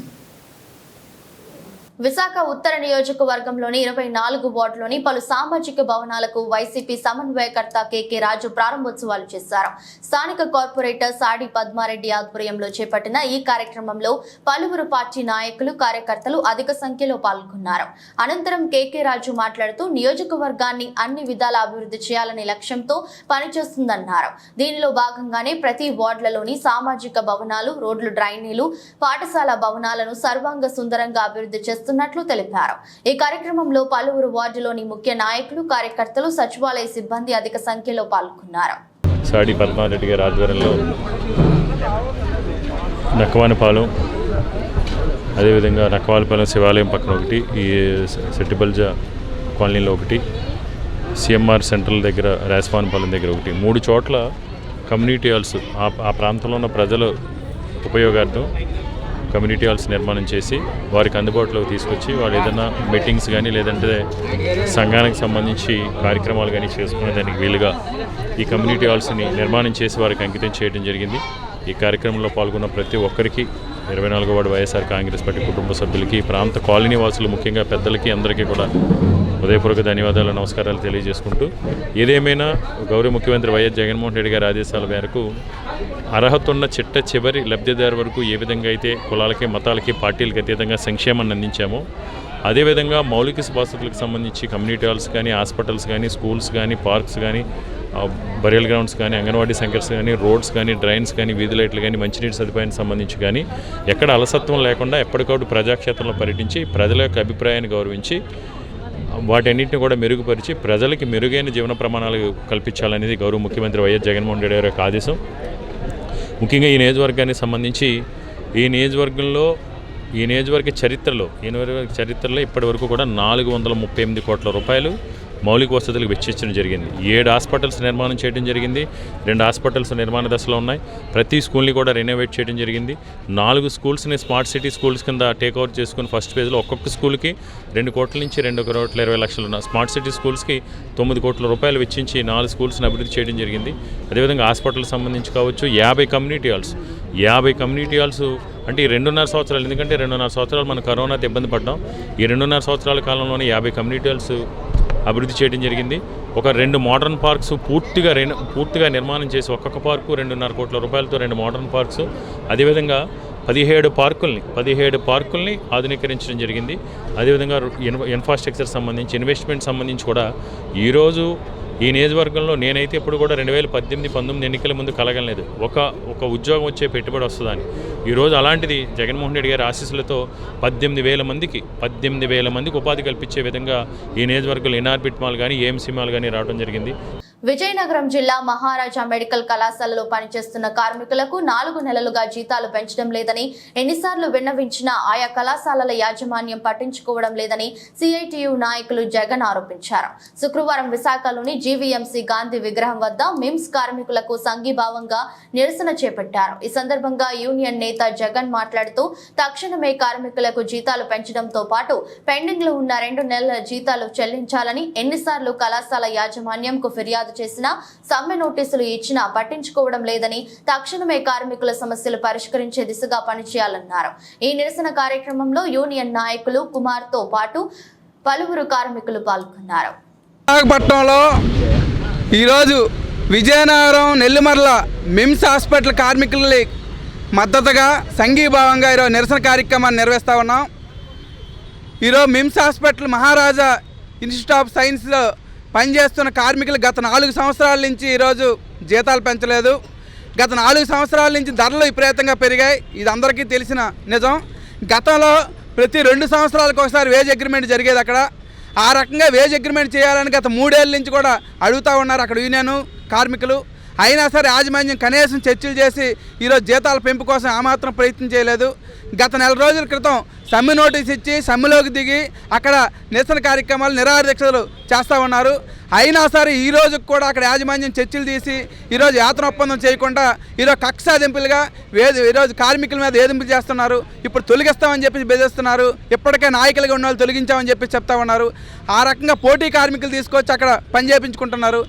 విశాఖ ఉత్తర నియోజకవర్గంలోని 24 వార్డులోని పలు సామాజిక భవనాలకు వైసీపీ సమన్వయకర్త కేకే రాజు ప్రారంభోత్సవాలు చేశారు. స్థానిక కార్పొరేటర్ సాడి పద్మారెడ్డి ఆధ్వర్యంలో చేపట్టిన ఈ కార్యక్రమంలో పలువురు పార్టీ నాయకులు, కార్యకర్తలు అధిక సంఖ్యలో పాల్గొన్నారు. అనంతరం కేకే రాజు మాట్లాడుతూ నియోజకవర్గాన్ని అన్ని విధాల అభివృద్ధి చేయాలనే లక్ష్యంతో పనిచేస్తుందన్నారు. దీనిలో భాగంగానే ప్రతి వార్డులలోని సామాజిక భవనాలు, రోడ్లు, డ్రైనేలు, పాఠశాల భవనాలను సర్వాంగ సుందరంగా అభివృద్ధి చేస్తున్నట్లు తెలిపారు. ఈ కార్యక్రమంలో పలువురు వార్డులోని ముఖ్య నాయకులు, కార్యకర్తలు, సచివాలయ సిబ్బంది అధిక సంఖ్యలో పాల్గొన్నారు. సాడి పద్మారెడ్డి గారి ఆధ్వర్యంలో నక్కవానిపాలెం, అదేవిధంగా నక్కవానిపాలెం శివాలయం పక్కన ఒకటి, ఈ సెట్టిబల్జ కాలనీలో ఒకటి, సిఎంఆర్ సెంట్రల్ దగ్గర రాజపానిపాలెం దగ్గర ఒకటి, 3 చోట్ల కమ్యూనిటీ హాల్స్ ఆ ప్రాంతంలో ఉన్న ప్రజల ఉపయోగార్థం కమ్యూనిటీ హాల్స్ నిర్మాణం చేసి వారికి అందుబాటులోకి తీసుకొచ్చి వాళ్ళు ఏదైనా మీటింగ్స్ కానీ లేదంటే సంఘానికి సంబంధించి కార్యక్రమాలు కానీ చేసుకునే దానికి వీలుగా ఈ కమ్యూనిటీ హాల్స్ని నిర్మాణం చేసి వారికి అంకితం చేయడం జరిగింది. ఈ కార్యక్రమంలో పాల్గొన్న ప్రతి ఒక్కరికి 24వ వార్డు వైఎస్ఆర్ కాంగ్రెస్ పార్టీ కుటుంబ సభ్యులకి, ప్రాంత కాలనీ వాసులు, ముఖ్యంగా పెద్దలకి అందరికీ కూడా హృదయపూర్వక ధన్యవాదాలు, నమస్కారాలు తెలియజేసుకుంటూ, ఏదేమైనా గౌరవ ముఖ్యమంత్రి వైఎస్ జగన్మోహన్ రెడ్డి గారి ఆదేశాల మేరకు అర్హత ఉన్న చివరి లబ్ధిదారు వరకు ఏ విధంగా అయితే కులాలకి, మతాలకి, పార్టీలకి అతీతంగా సంక్షేమాన్ని అందించామో అదేవిధంగా మౌలిక వసతులకు సంబంధించి కమ్యూనిటీ హాల్స్ కానీ, హాస్పిటల్స్ కానీ, స్కూల్స్ కానీ, పార్క్స్ కానీ, బరియల్ గ్రౌండ్స్ కానీ, అంగన్వాడీ సెంటర్స్ కానీ, రోడ్స్ కానీ, డ్రైన్స్ కానీ, వీధి లైట్లు కానీ, మంచినీటి సదుపాయానికి సంబంధించి కానీ ఎక్కడ అలసత్వం లేకుండా ఎప్పటికప్పుడు ప్రజాక్షేత్రంలో పర్యటించి ప్రజల యొక్క అభిప్రాయాన్ని గౌరవించి వాటన్నింటిని కూడా మెరుగుపరిచి ప్రజలకి మెరుగైన జీవన ప్రమాణాలు కల్పించాలనేది గౌరవ ముఖ్యమంత్రి వైఎస్ జగన్మోహన్ రెడ్డి గారి యొక్క ఆదేశం. ముఖ్యంగా ఈ నియోజకవర్గానికి సంబంధించి ఈ నియోజకవర్గ చరిత్రలో ఇప్పటి వరకు కూడా 438 కోట్ల రూపాయలు మౌలిక వసతులకు వెచ్చించడం జరిగింది. 7 హాస్పిటల్స్ నిర్మాణం చేయడం జరిగింది. 2 హాస్పిటల్స్ నిర్మాణ దశలో ఉన్నాయి. ప్రతి స్కూల్ని కూడా రెనోవేట్ చేయడం జరిగింది. 4 స్కూల్స్ని స్మార్ట్ సిటీ స్కూల్స్ కింద టేక్ఓవర్ చేసుకుని ఫస్ట్ ఫేజ్లో ఒక్కొక్క స్కూల్కి 2 కోట్ల నుంచి 2,20,00,000 స్మార్ట్ సిటీ స్కూల్స్కి 9 కోట్ల రూపాయలు వెచ్చించి 4 స్కూల్స్ని అభివృద్ధి చేయడం జరిగింది. అదేవిధంగా హాస్పిటల్కి సంబంధించి కావచ్చు 50 కమ్యూనిటీ హాల్స్ అంటే ఈ 2.5 సంవత్సరాలు, ఎందుకంటే 2.5 సంవత్సరాలు మనం కరోనాతో ఇబ్బంది పడ్డాం. ఈ 2.5 సంవత్సరాల కాలంలోనే 50 కమ్యూనిటీ హాల్స్ అభివృద్ధి చేయడం జరిగింది. ఒక 2 మోడర్న్ పార్క్స్ పూర్తిగా నిర్మాణం చేసి ఒక్కొక్క పార్కు 2.5 కోట్ల రూపాయలతో 2 మోడర్న్ పార్క్స్, అదేవిధంగా 17 పార్కుల్ని ఆధునీకరించడం జరిగింది. అదేవిధంగా ఇన్ఫ్రాస్ట్రక్చర్ సంబంధించి, ఇన్వెస్ట్మెంట్ సంబంధించి కూడా ఈరోజు ఈ నియోజకవర్గంలో నేనైతే ఇప్పుడు కూడా 2018-19 ఎన్నికల ముందు కలగలేదు ఒక ఉద్యోగం వచ్చే పెట్టుబడి వస్తుందని. ఈరోజు అలాంటిది జగన్మోహన్ రెడ్డి గారి ఆశీస్సులతో 18,000 మందికి ఉపాధి కల్పించే విధంగా ఈ నియోజకవర్గంలో ఇన్ఆర్బిట్ మాల్ కానీ, ఏఎంసీ మాల్ కానీ రావడం జరిగింది. విజయనగరం జిల్లా మహారాజా మెడికల్ కళాశాలలో పనిచేస్తున్న కార్మికులకు 4 నెలలుగా జీతాలు పెంచడం లేదని ఎన్నిసార్లు విన్నవించినా ఆయా కళాశాలల యాజమాన్యం పట్టించుకోవడం లేదని సిఐటియు నాయకులు జగన్ ఆరోపించారు. శుక్రవారం విశాఖలోని జీవీఎంసీ గాంధీ విగ్రహం వద్ద మిమ్స్ కార్మికులకు సంఘీభావంగా నిరసన చేపట్టారు. ఈ సందర్భంగా యూనియన్ నేత జగన్ మాట్లాడుతూ తక్షణమే కార్మికులకు జీతాలు పెంచడంతో పాటు పెండింగ్ లో ఉన్న 2 నెలల జీతాలు చెల్లించాలని, ఎన్నిసార్లు కళాశాల యాజమాన్యంకు ఫిర్యాదు చేసినా, సమ్మె నోటీసులు ఇచ్చినా పట్టించుకోవడం లేదని, తక్షణమే కార్మికుల సమస్యలు పరిష్కరించే దిశగా పనిచేయాలన్నారు. ఈ నిరసన కార్యక్రమంలో యూనియన్ నాయకులు కుమార్తో పాటు పలువురు కార్మికులు పాల్గొన్నారు. విశాఖపట్నంలో ఈరోజు విజయనగరం నెల్లిమర్ల మిమ్స్ హాస్పిటల్ కార్మికుల మద్దతుగా సంఘీభావంగా ఈరోజు నిరసన కార్యక్రమాన్ని నిర్వహిస్తూ ఉన్నాం. ఈరోజు MIMS hospital Maharaja institute of సైన్స్లో పనిచేస్తున్న కార్మికులు గత 4 సంవత్సరాల నుంచి ఈరోజు జీతాలు పెంచలేదు. గత 4 సంవత్సరాల నుంచి ధరలు విపరీతంగా పెరిగాయి. ఇది అందరికీ తెలిసిన నిజం. గతంలో ప్రతి 2 సంవత్సరాలకు ఒకసారి వేజ్ అగ్రిమెంట్ జరిగేది అక్కడ. ఆ రకంగా వేజ్ అగ్రిమెంట్ చేయాలని గత 3 ఏళ్ళ నుంచి కూడా అడుగుతూ ఉన్నారు అక్కడ యూనియన్ కార్మికులు. అయినా సరే యాజమాన్యం కనీసం చర్చలు చేసి ఈరోజు జీతాల పెంపు కోసం ఆమాత్రం ప్రయత్నం చేయలేదు. గత 4 రోజుల క్రితం సమ్మె నోటీస్ ఇచ్చి సమ్మెలోకి దిగి అక్కడ నిరసన కార్యక్రమాలు, నిరాహారదీక్షలు చేస్తూ ఉన్నారు. అయినా సరే ఈ రోజు కూడా అక్కడ యాజమాన్యం చర్చలు తీసి ఈరోజు యాత్ర ఒప్పందం చేయకుండా ఈరోజు కక్ష సాధింపులుగా ఈరోజు కార్మికుల మీద వేధింపులు చేస్తున్నారు. ఇప్పుడు తొలగిస్తామని చెప్పి బెదిరిస్తున్నారు. ఇప్పటికే నాయకులుగా ఉన్న వాళ్ళు తొలగించామని చెప్పి చెప్తా ఉన్నారు. ఆ రకంగా పోటీ కార్మికులు తీసుకొచ్చి అక్కడ పని చేయించుకుంటున్నారు.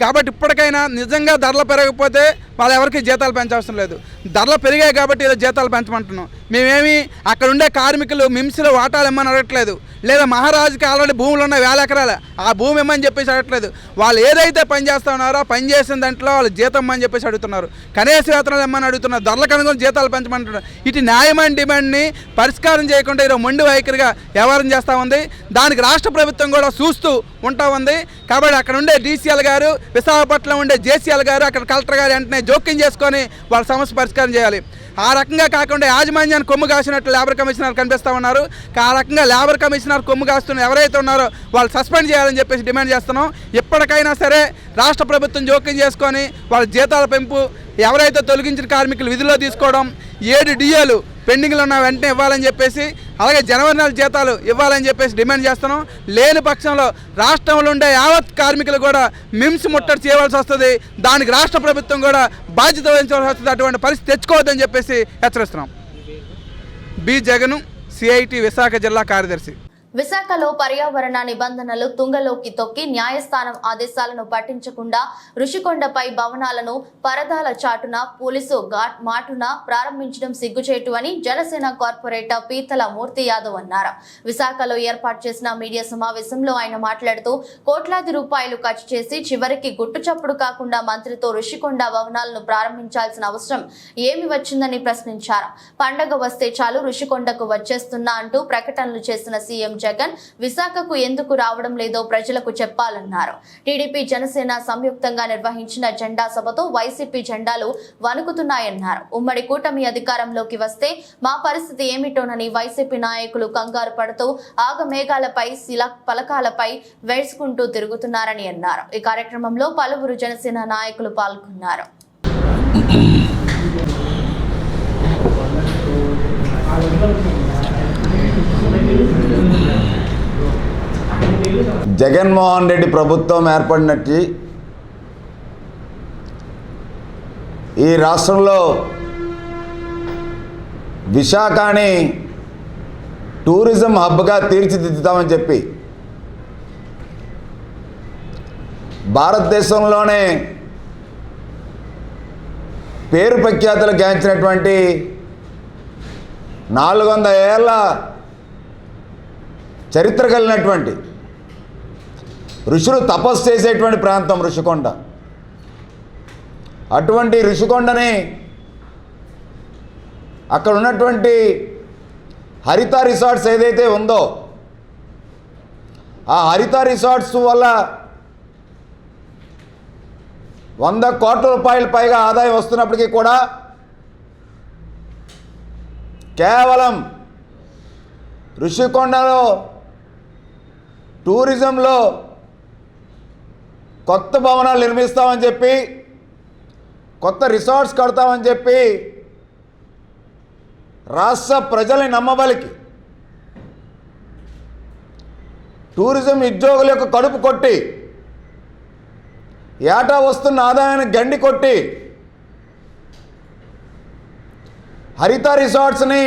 కాబట్టి ఇప్పటికైనా నిజంగా ధరలు పెరగకపోతే వాళ్ళు ఎవరికి జీతాలు పెంచవసరం లేదు. ధరలు పెరిగాయి కాబట్టి ఈరోజు జీతాలు పెంచమంటున్నాం. మేమేమి అక్కడ ఉండే కార్మికులు మిమ్స్లో వాటాలు ఇమ్మని అడగట్లేదు, లేదా మహారాజుకి ఆల్రెడీ భూములు ఉన్న 1000 ఎకరాలు ఆ భూమి ఇమ్మని చెప్పేసి అడగట్లేదు. వాళ్ళు ఏదైతే పని చేస్తూ ఉన్నారో పని చేసిన దాంట్లో వాళ్ళు జీతం ఇమ్మని చెప్పేసి అడుగుతున్నారు. కనీస వేతనాలు ఇమ్మని అడుగుతున్నారు. ధరలకు అనుగుణ జీతాలు పెంచమంటున్నారు. ఇటు న్యాయమైన డిమాండ్ని పరిష్కారం చేయకుండా ఈరోజు మొండి వైఖరిగా వ్యవహారం చేస్తూ ఉంది. దానికి రాష్ట్ర ప్రభుత్వం కూడా చూస్తూ ఉంటా ఉంది. కాబట్టి అక్కడ ఉండే డీసీఎల్ గారు, విశాఖపట్నం ఉండే జేసీఎల్ గారు, అక్కడ కలెక్టర్ గారు వెంటనే జోక్యం చేసుకొని వాళ్ళ సమస్య పరిష్కారం చేయాలి. ఆ రకంగా కాకుండా యాజమాన్యాన్ని కొమ్ము కాసినట్లు లేబర్ కమిషనర్ కనిపిస్తూ ఉన్నారు. ఆ రకంగా లేబర్ కమిషనర్ కొమ్ము కాస్తున్న ఎవరైతే ఉన్నారో వాళ్ళు సస్పెండ్ చేయాలని చెప్పేసి డిమాండ్ చేస్తున్నాం. ఎప్పటికైనా సరే రాష్ట్ర ప్రభుత్వం జోక్యం చేసుకొని వాళ్ళ జీతాల పెంపు, ఎవరైతే తొలగించిన కార్మికులు విధుల్లో తీసుకోవడం, 7 డిఏలు పెండింగ్లో ఉన్న వెంటనే ఇవ్వాలని చెప్పేసి అలాగే జనవరి నెల జీతాలు ఇవ్వాలని చెప్పేసి డిమాండ్ చేస్తున్నాం. లేని పక్షంలో రాష్ట్రంలో ఉండే యావత్ కార్మికులు కూడా మిమ్స్ ముట్టడి చేయవలసి వస్తుంది. దానికి రాష్ట్ర ప్రభుత్వం కూడా బాధ్యత వహించవలసి వస్తుంది. అటువంటి పరిస్థితి తెచ్చుకోవద్దని చెప్పేసి హెచ్చరిస్తున్నాం. బి జగన్, సిఐటి విశాఖ జిల్లా కార్యదర్శి. విశాఖలో పర్యావరణ నిబంధనలు తుంగలోకి తొక్కి న్యాయస్థానం ఆదేశాలను పట్టించకుండా ఋషికొండపై భవనాలను పరదాల చాటున పోలీసు మాటున ప్రారంభించడం సిగ్గుచేటు అని జనసేన కార్పొరేటర్ పీతల మూర్తి యాదవ్ అన్నారు. విశాఖలో ఏర్పాటు చేసిన మీడియా సమావేశంలో ఆయన మాట్లాడుతూ కోట్లాది రూపాయలు ఖర్చు చేసి చివరికి గుట్టుచప్పుడు కాకుండా మంత్రితో ఋషికొండ భవనాలను ప్రారంభించాల్సిన అవసరం ఏమి వచ్చిందని ప్రశ్నించారు. పండగ వస్తే చాలు ఋషికొండకు వచ్చేస్తున్నా అంటూ ప్రకటనలు చేసిన సీఎం జగన్ విశాఖకు ఎందుకు రావడం లేదో ప్రజలకు చెప్పాలన్నారు. టీడీపీ జనసేన సంయుక్తంగా నిర్వహించిన జెండా సభతో వైసీపీ జెండాలు వణుకుతున్నాయన్నారు. ఉమ్మడి కూటమి అధికారంలోకి వస్తే మా పరిస్థితి ఏమిటోనని వైసీపీ నాయకులు కంగారు పడుతూ ఆగమేఘాలపై పలకాలపై వేసుకుంటూ తిరుగుతున్నారని అన్నారు. ఈ కార్యక్రమంలో పలువురు జనసేన నాయకులు పాల్గొన్నారు. జగన్మోహన్ రెడ్డి ప్రభుత్వం ఏర్పడినట్టు ఈ రాష్ట్రంలో విశాఖని టూరిజం హబ్గా తీర్చిదిద్దుతామని చెప్పి భారతదేశంలోనే పేరు ప్రఖ్యాతులు గాంచినటువంటి 400 ఏళ్ల చరిత్ర కలిగినటువంటి ఋషులు తపస్సు చేసేటువంటి ప్రాంతం ఋషికొండ. అటువంటి ఋషికొండని అక్కడ ఉన్నటువంటి హరిత రిసార్ట్స్ ఏదైతే ఉందో ఆ హరిత రిసార్ట్స్ వల్ల 100 కోట్ల రూపాయల పైగా ఆదాయం వస్తున్నప్పటికీ కూడా కేవలం ఋషికొండలో టూరిజంలో కొత్త భవనాలు నిర్మిస్తామని చెప్పి కొత్త రిసార్ట్స్ కడతామని చెప్పి రాష్ట్ర ప్రజల్ని నమ్మబలికి టూరిజం ఉద్యోగుల యొక్క కడుపు కొట్టి ఏటా వస్తున్న ఆదాయాన్ని గండి కొట్టి హరిత రిసార్ట్స్ని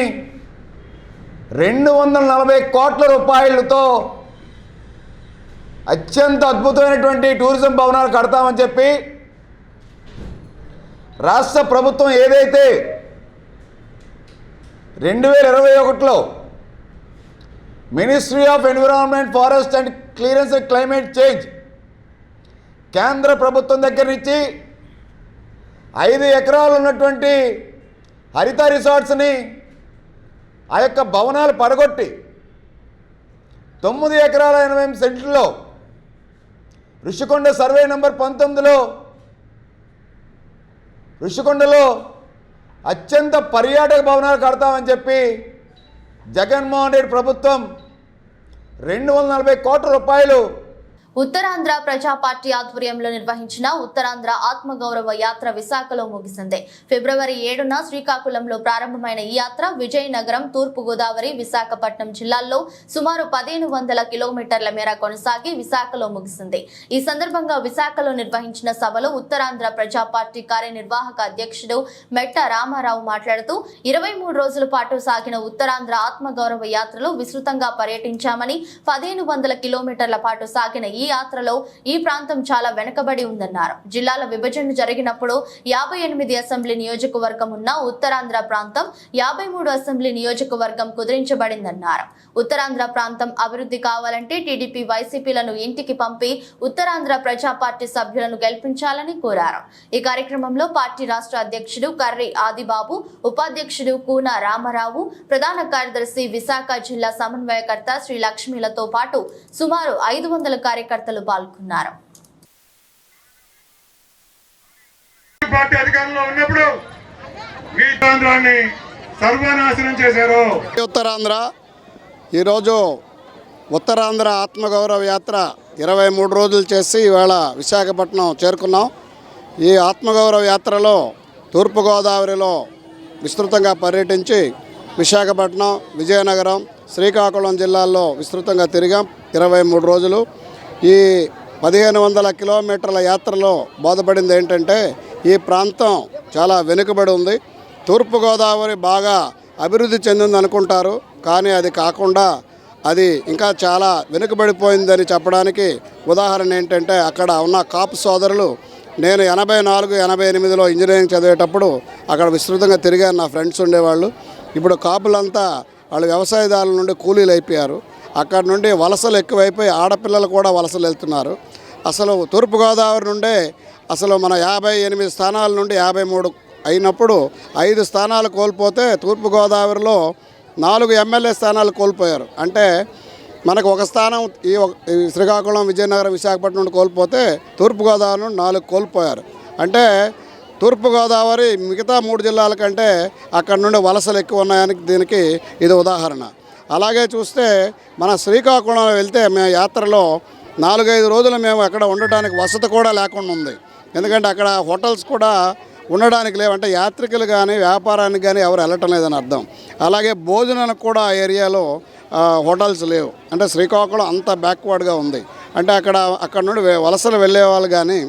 240 కోట్ల రూపాయలతో అత్యంత అద్భుతమైనటువంటి టూరిజం భవనాలు కడతామని చెప్పి రాష్ట్ర ప్రభుత్వం ఏదైతే 2021లో ministry of environment, forest and clearance and climate change కేంద్ర ప్రభుత్వం దగ్గర నుంచి 5 ఎకరాలు ఉన్నటువంటి హరిత రిసార్ట్స్ని ఆ యొక్క భవనాలు పడగొట్టి 9 ఎకరాల 88 సెంట్లలో ఋషికొండ సర్వే నెంబర్ 19లో ఋషికొండలో అత్యంత పర్యాటక భవనాలు కడతామని చెప్పి జగన్మోహన్ రెడ్డి ప్రభుత్వం 240 కోట్ల రూపాయలు ఉత్తరాంధ్ర ప్రజా పార్టీ ఆధ్వర్యంలో నిర్వహించిన ఉత్తరాంధ్ర ఆత్మగౌరవ యాత్ర విశాఖలో ముగిసింది. ఫిబ్రవరి 7న శ్రీకాకుళంలో ప్రారంభమైన ఈ యాత్ర విజయనగరం, తూర్పు గోదావరి, విశాఖపట్నం జిల్లాల్లో సుమారు 1500 కిలోమీటర్ల మేర కొనసాగి విశాఖలో ముగిసింది. ఈ సందర్భంగా విశాఖలో నిర్వహించిన సభలో ఉత్తరాంధ్ర ప్రజా పార్టీ కార్యనిర్వాహక అధ్యక్షుడు మెట్ట రామారావు మాట్లాడుతూ 23 రోజుల పాటు సాగిన ఉత్తరాంధ్ర ఆత్మగౌరవ యాత్రలో విస్తృతంగా పర్యటించామని, 1500 కిలోమీటర్ల పాటు సాగిన ఈ యాత్రలో ఈ ప్రాంతం చాలా వెనుకబడి ఉందన్నారు. జిల్లాల విభజన జరిగినప్పుడు 58 అసెంబ్లీ నియోజకవర్గం ఉన్న ఉత్తరాంధ్ర ప్రాంతం 53 అసెంబ్లీ నియోజకవర్గం కుదించబడిందన్నారు. ఉత్తరాంధ్ర ప్రాంతం అభివృద్ధి కావాలంటే టీడీపీ, వైసీపీలను ఇంటికి పంపి ఉత్తరాంధ్ర ప్రజా పార్టీ సభ్యులను గెలిపించాలని కోరారు. ఈ కార్యక్రమంలో పార్టీ రాష్ట్ర అధ్యక్షుడు కర్రి ఆదిబాబు, ఉపాధ్యక్షుడు కూన రామారావు, ప్రధాన కార్యదర్శి విశాఖ జిల్లా సమన్వయకర్త శ్రీ లక్ష్మీలతో పాటు సుమారు 500 కార్యకర్తలు పాల్గొన్నారు. పార్టీ అధికారంలో ఉన్నప్పుడు మీ ఉత్తరాంధ్రాన్ని సర్వనాశనం చేశారు. ఉత్తరాంధ్ర ఈరోజు ఉత్తరాంధ్ర ఆత్మగౌరవ యాత్ర 23 రోజులు చేసి ఇవాళ విశాఖపట్నం చేరుకున్నాం. ఈ ఆత్మగౌరవ యాత్రలో తూర్పుగోదావరిలో విస్తృతంగా పర్యటించి విశాఖపట్నం, విజయనగరం, శ్రీకాకుళం జిల్లాల్లో విస్తృతంగా తిరిగాం 23 రోజులు. ఈ 1500 కిలోమీటర్ల యాత్రలో బోధపడింది ఏంటంటే ఈ ప్రాంతం చాలా వెనుకబడి ఉంది. తూర్పుగోదావరి బాగా అభివృద్ధి చెందింది అనుకుంటారు, కానీ అది కాకుండా అది ఇంకా చాలా వెనుకబడిపోయిందని చెప్పడానికి ఉదాహరణ ఏంటంటే అక్కడ ఉన్న కాపు సోదరులు, నేను 84-88లో ఇంజనీరింగ్ చదివేటప్పుడు అక్కడ విస్తృతంగా తిరిగాను, నా ఫ్రెండ్స్ ఉండేవాళ్ళు. ఇప్పుడు కాపులంతా వాళ్ళు వ్యవసాయదారుల నుండి కూలీలు అయిపోయారు. అక్కడ నుండి వలసలు ఎక్కువైపోయి ఆడపిల్లలు కూడా వలసలు వెళ్తున్నారు. అసలు తూర్పుగోదావరి నుండే అసలు మన 58 స్థానాల నుండి 53 అయినప్పుడు 5 స్థానాలు కోల్పోతే తూర్పుగోదావరిలో 4 ఎమ్మెల్యే స్థానాలు కోల్పోయారు. అంటే మనకు ఒక స్థానం ఈ శ్రీకాకుళం, విజయనగరం, విశాఖపట్నం నుండి కోల్పోతే తూర్పుగోదావరి నుండి 4 కోల్పోయారు. అంటే తూర్పుగోదావరి మిగతా 3 జిల్లాల కంటే అక్కడ నుండి వలసలు ఎక్కువ ఉన్నాయని దీనికి ఇది ఉదాహరణ. అలాగే చూస్తే మన శ్రీకాకుళం వెళ్తే మేము యాత్రలో 4-5 రోజులు మేము అక్కడ ఉండడానికి వసతి కూడా లేకుండా ఉంది. ఎందుకంటే అక్కడ హోటల్స్ కూడా ఉండడానికి లేవు. అంటే యాత్రికులు కానీ వ్యాపారానికి కానీ ఎవరు వెళ్ళటం లేదని అర్థం. అలాగే భోజనానికి కూడా ఆ ఏరియాలో హోటల్స్ లేవు. అంటే శ్రీకాకుళం అంత బ్యాక్వర్డ్గా ఉంది. అంటే అక్కడ నుండి వలసలు వెళ్ళే వాళ్ళు కానీ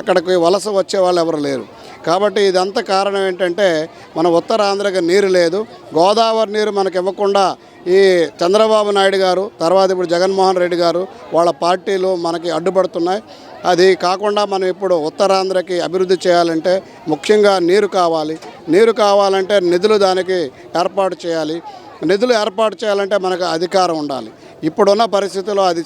అక్కడికి వలస వచ్చే వాళ్ళు ఎవరు లేరు. కాబట్టి ఇదంతా కారణం ఏంటంటే మన ఉత్తరాంధ్రకి నీరు లేదు. గోదావరి నీరు మనకు ఇవ్వకుండా ఈ చంద్రబాబు నాయుడు గారు, తర్వాత ఇప్పుడు జగన్మోహన్ రెడ్డి గారు, వాళ్ళ పార్టీలు మనకి అడ్డుపడుతున్నాయి. అది కాకుండా మనం ఇప్పుడు ఉత్తరాంధ్రకి అభివృద్ధి చేయాలంటే ముఖ్యంగా నీరు కావాలి. నీరు కావాలంటే నిధులు దానికి ఏర్పాటు చేయాలి. నిధులు ఏర్పాటు చేయాలంటే మనకు అధికారం ఉండాలి. ఇప్పుడున్న పరిస్థితుల్లో అది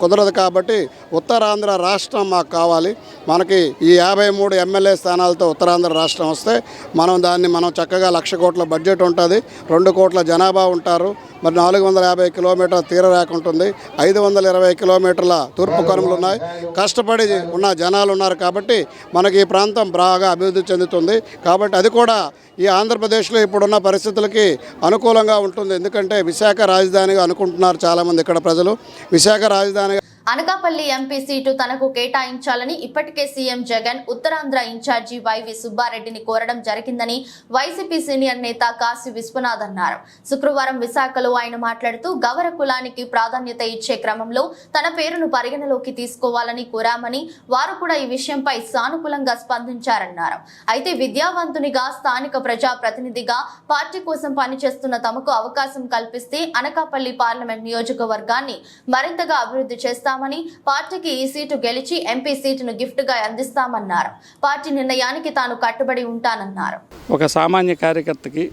కుదరదు. కాబట్టి ఉత్తరాంధ్ర రాష్ట్రం మాకు కావాలి. మనకి ఈ 53 ఎమ్మెల్యే స్థానాలతో ఉత్తరాంధ్ర రాష్ట్రం వస్తే మనం చక్కగా 1,00,000 కోట్ల బడ్జెట్ ఉంటుంది, 2 కోట్ల జనాభా ఉంటారు, మరి 450 కిలోమీటర్ల తీరరేఖ ఉంటుంది, 520 కిలోమీటర్ల తూర్పు కనుమలు ఉన్నాయి, కష్టపడి ఉన్న జనాలు ఉన్నారు. కాబట్టి మనకి ఈ ప్రాంతం బాగా అభివృద్ధి చెందుతుంది. కాబట్టి అది కూడా ఈ ఆంధ్రప్రదేశ్లో ఇప్పుడున్న పరిస్థితులకి అనుకూలంగా ఉంటుంది. ఎందుకంటే విశాఖ రాజధానిగా అనుకుంటున్నారు చాలామంది ఇక్కడ ప్రజలు. విశాఖ రాజధానిగా అనకాపల్లి ఎంపీ సీటు తనకు కేటాయించాలని ఇప్పటికే సీఎం జగన్ ఉత్తరాంధ్ర ఇన్ఛార్జి వైవి సుబ్బారెడ్డిని కోరడం జరిగిందని వైసీపీ సీనియర్ నేత కాశీ విశ్వనాథ్ అన్నారు. శుక్రవారం విశాఖలో ఆయన మాట్లాడుతూ గౌర కులానికి ప్రాధాన్యత ఇచ్చే క్రమంలో తన పేరును పరిగణలోకి తీసుకోవాలని కోరామని, వారు కూడా ఈ విషయంపై సానుకూలంగా స్పందించారన్నారు. అయితే విద్యావంతునిగా, స్థానిక ప్రజా ప్రతినిధిగా పార్టీ కోసం పనిచేస్తున్న తమకు అవకాశం కల్పిస్తే అనకాపల్లి పార్లమెంట్ నియోజకవర్గాన్ని మరింతగా అభివృద్ధి చేస్తామని, పార్టీకి ఈ సీటు గెలిచి ఎంపీ సీటును గిఫ్ట్ గా అందిస్తామన్నారు. పార్టీ నిర్ణయానికి తాను కట్టుబడి ఉంటానన్నారు. ఒక సామాన్య కార్యకర్తకి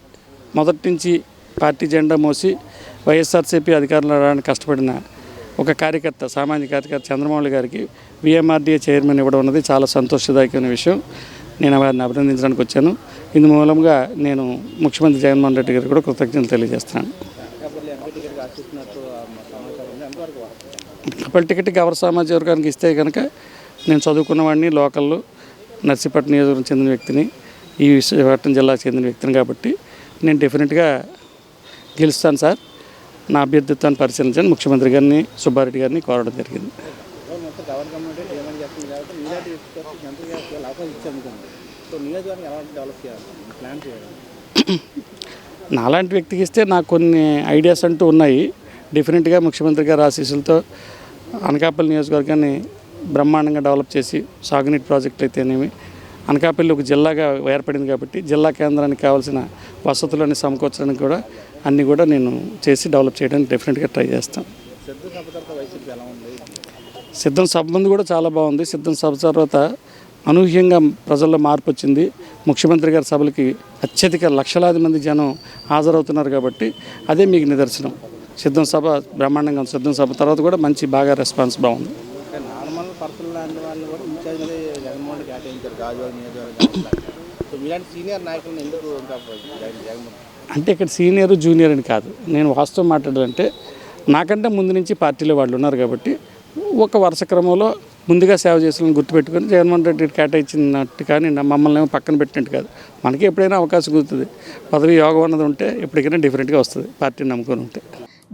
మొదటి నుంచి పార్టీ జెండా మోసి వైఎస్ఆర్సీపీ అధికారంలో రావడానికి కష్టపడిన ఒక కార్యకర్త, సామాన్య కార్యకర్త చంద్రమౌళి గారికి విఎంఆర్డీఏ చైర్మన్ ఇవ్వడం అన్నది చాలా సంతోషదాయకమైన విషయం. నేను వారిని అభినందించడానికి వచ్చాను. ఇందు మూలంగా నేను ముఖ్యమంత్రి జగన్మోహన్ రెడ్డి గారికి కూడా కృతజ్ఞతలు తెలియజేస్తున్నాను. టికెట్ గౌర సమాజ వర్గానికి ఇస్తే కనుక నేను చదువుకున్నవాడిని, లోకల్లో నర్సీపట్నం నియోజకవర్గం చెందిన వ్యక్తిని, ఈ విశాఖపట్నం జిల్లాకు చెందిన వ్యక్తిని. కాబట్టి నేను డెఫినెట్గా గెలుస్తాను సార్. నా అభ్యర్థిత్వాన్ని పరిశీలించని ముఖ్యమంత్రి గారిని, సుబ్బారెడ్డి గారిని కోరడం జరిగింది. నాలాంటి వ్యక్తికి ఇస్తే నాకు కొన్ని ఐడియాస్ అంటూ ఉన్నాయి. డెఫినెట్గా ముఖ్యమంత్రి గారి ఆశీస్సులతో అనకాపల్లి నియోజకవర్గాన్ని బ్రహ్మాండంగా డెవలప్ చేసి, సాగునీటి ప్రాజెక్టులు అయితేనేమి, అనకాపల్లి ఒక జిల్లాగా ఏర్పడింది కాబట్టి జిల్లా కేంద్రానికి కావాల్సిన వసతులన్నీ సమకూర్చడానికి కూడా అన్నీ కూడా నేను చేసి డెవలప్ చేయడానికి డెఫినెట్గా ట్రై చేస్తాను. సిద్ధం సభ ముందు కూడా చాలా బాగుంది. సిద్ధం సభ తర్వాత అనూహ్యంగా ప్రజల్లో మార్పు వచ్చింది. ముఖ్యమంత్రి గారి సభలకి అత్యధిక లక్షలాది మంది జనం హాజరవుతున్నారు. కాబట్టి అదే మీకు నిదర్శనం. సిద్ధం సభ బ్రహ్మాండంగా ఉంది. సిద్ధం సభ తర్వాత కూడా మంచి బాగా రెస్పాన్స్ బాగుంది. అంటే ఇక్కడ సీనియర్ జూనియర్ అని కాదు, నేను వాస్తవం మాట్లాడాలంటే నాకంటే ముందు నుంచి పార్టీలో వాళ్ళు ఉన్నారు. కాబట్టి ఒక వరుస క్రమంలో ముందుగా సేవ చేసిన గుర్తుపెట్టుకొని జగన్మోహన్ రెడ్డి కేటాయించినట్టు కానీ మమ్మల్ని ఏమో పక్కన పెట్టినట్టు కాదు. మనకి ఎప్పుడైనా అవకాశం కుదురుతుంది. పదవి యోగం అన్నది ఉంటే ఎప్పటికైనా డిఫరెంట్గా వస్తుంది, పార్టీని నమ్ముకొని ఉంటే.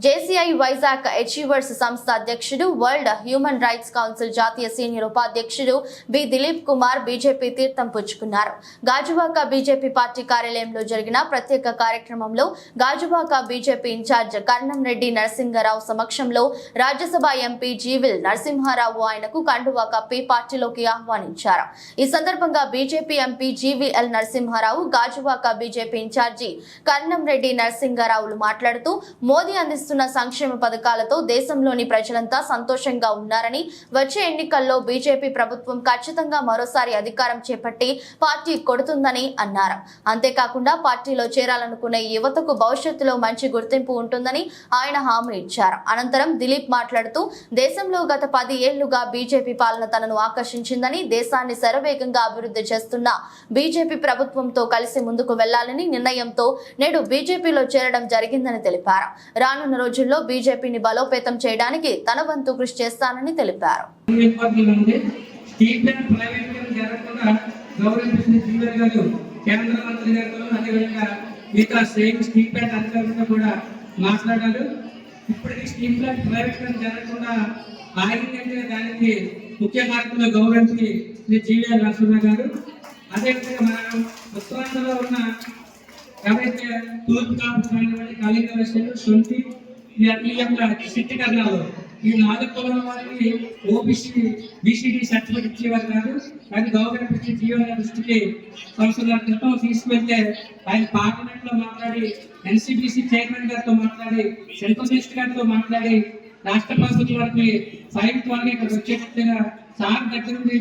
జేసీఐ వైజాగ్ అచీవర్స్ సంస్థ అధ్యక్షుడు, వరల్డ్ హ్యూమన్ రైట్స్ కౌన్సిల్ జాతీయ సీనియర్ ఉపాధ్యక్షుడు బి దిలీప్ కుమార్ బీజేపీ తీర్థం పుచ్చుకున్నారు. గాజువాక బీజేపీ పార్టీ కార్యాలయంలో జరిగిన ప్రత్యేక కార్యక్రమంలో గాజువాక బీజేపీ ఇన్ఛార్జ్ కర్ణంరెడ్డి నరసింహారావు సమక్షంలో రాజ్యసభ ఎంపీ జీవిల్ నరసింహారావు ఆయనకు కండువా కప్పి పార్టీలోకి ఆహ్వానించారు. ఈ సందర్భంగా BJP MP GVL Narasimha Rao, Gajuwaka BJP incharge Karnamreddy నరసింహారావులు మాట్లాడుతూ మోదీ అందిస్తున్న సంక్షేమ పథకాలతో దేశంలోని ప్రజలంతా సంతోషంగా ఉన్నారని, వచ్చే ఎన్నికల్లో బీజేపీ ప్రభుత్వం ఖచ్చితంగా మరోసారి అధికారం చేపట్టి పార్టీ కొడుతుందని అన్నారు. అంతేకాకుండా పార్టీలో చేరాలనుకునే యువతకు భవిష్యత్తులో మంచి గుర్తింపు ఉంటుందని ఆయన హామీ ఇచ్చారు. అనంతరం దిలీప్ మాట్లాడుతూ దేశంలో గత 10 ఏళ్లుగా బీజేపీ పాలన తనను ఆకర్షించిందని, దేశాన్ని శరవేగంగా అభివృద్ధి చేస్తున్న బీజేపీ ప్రభుత్వంతో కలిసి ముందుకు వెళ్లాలని నిర్ణయంతో నేడు బీజేపీలో చేరడం జరిగిందని తెలిపారు. రానున్న రోజుల్లో బీజేపీని బలోపేతం చేయడానికి తన వంతు కృషి చేస్తానని తెలిపారు. కేంద్ర మంత్రి గారితో అదేవిధంగా మిగతా స్టీల్ ప్లాంట్ అధికారులతో కూడా మాట్లాడారు. ఇప్పటికీ స్టీల్ ప్లాంట్ ప్రైవేటీకరణ జరగకుండా ఆగిందంటే దానికి ముఖ్య కారకులు గౌరవించి శ్రీ జీవీఎల్ నరసింహ గారు. అదేవిధంగా మన ఉత్తరాంధ్రలో ఉన్న ఎవరైతే తూర్పు కానివ్వండి, కళింగ వెస్టర్న్, సొంటి ఈ యొక్క సిట్టి కర్ణాలు ఈ 4 కులాల వారికి ఓబీసీ బీసీడీ సర్టిఫికేట్ ఇచ్చేవారు కాదు. కానీ గవర్నమెంట్ ఇచ్చి జీవన దృష్టికి సంవత్సరాల క్రితం తీసుకువెళ్తే ఆయన పార్లమెంట్ లో మాట్లాడి, ఎన్సీబీసీ చైర్మన్ గారితో మాట్లాడి, సెంట్రల్ మినిస్టర్ గారితో మాట్లాడి, రాష్ట్ర ప్రభుత్వం వారికి ఫైల్ త్వరగా ఇక్కడ వచ్చేటట్టుగా సార్ దగ్గర నుండి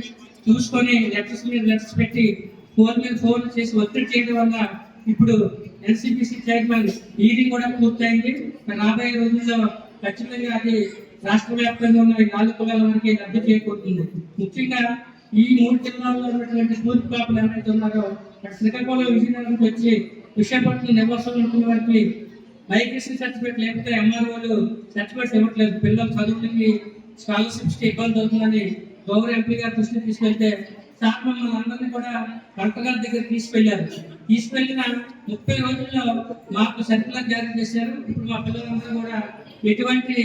చూసుకొని లెటర్స్ మీద లెటర్స్ పెట్టి ఫోన్ చేసి ఒత్తిడి చేయడం వల్ల ఇప్పుడు ఎన్సీబీసీ చైర్మన్ ఈడీ కూడా పూర్తయింది. రాబోయే రోజుల్లో ఖచ్చితంగా అది రాష్ట్ర వ్యాప్తంగా ఉన్న 4 కులాల వరకు లబ్ధి చేకూరుతుంది. ముఖ్యంగా ఈ 3 జిల్లాల్లో ఉన్నటువంటి తూర్పు కాపులు ఎవరైతే ఉన్నారో శ్రీకాకుళం, విజయనగరం వచ్చి విశాఖపట్నం నివాసం ఉంటున్న వారికి మైగ్రేషన్ సర్టిఫికేట్ లేకపోతే ఎంఆర్ఓలు సర్టిఫికేట్స్ ఇవ్వట్లేదు. పిల్లల చదువులకి స్కాలర్షిప్స్ కి ఇబ్బంది అవుతుందని గౌరవ ఎంపీ గారు దృష్టికి తీసుకెళ్తే సార్ మమ్మల్ని అందరినీ కూడా కలెక్టర్ గారి దగ్గర తీసుకెళ్లిన 30 రోజుల్లో మాకు సర్కులర్ జారీ చేశారు. ఇప్పుడు మా పిల్లలందరూ కూడా ఎటువంటి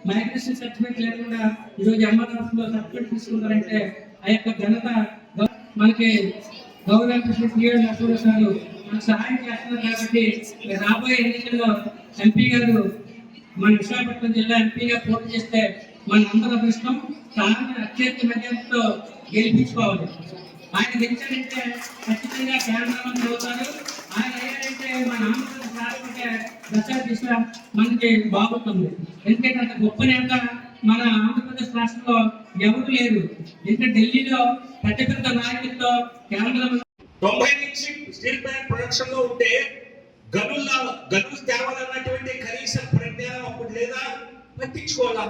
మైగ్రేషన్ సర్టిఫికేట్ లేకుండా ఈరోజు ఎంఆర్ఎఫ్ లో సర్టిఫికేట్ తీసుకుంటారంటే ఆ యొక్క ఘనత మనకి గౌరవ నరసింహారావు మనకు సహాయం చేస్తున్నారు. కాబట్టి రాబోయే ఎన్నికల్లో ఎంపీ గారు మన విశాఖపట్నం జిల్లా ఎంపీగా పోటీ చేస్తే మన అందరూ అదృష్టం. సార్ని అత్యంత మెజార్టీతో గెలిపించుకోవాలి. ఆయన గెలిచారంటే ఖచ్చితంగా కేంద్ర మంత్రి అవుతారు. ఆయన అయ్యారంటే మన ఆంధ్రప్రదేశ్ రాష్ట్రంటే దశ మనకి బాగుంటుంది. ఎందుకంటే అంత గొప్ప నేత మన ఆంధ్రప్రదేశ్ రాష్ట్రంలో ఎవరు లేరు. ఇంకా ఢిల్లీలో పెద్ద పెద్ద నాయకులతో కేంద్ర 90 నుంచి స్టీల్ ప్లాంట్ ప్రొడక్షన్ లో ఉంటే గనులు తేవాలన్నటువంటి కనీస ప్రజ్ఞానం అప్పుడు లేదా, పట్టించుకోవాలా.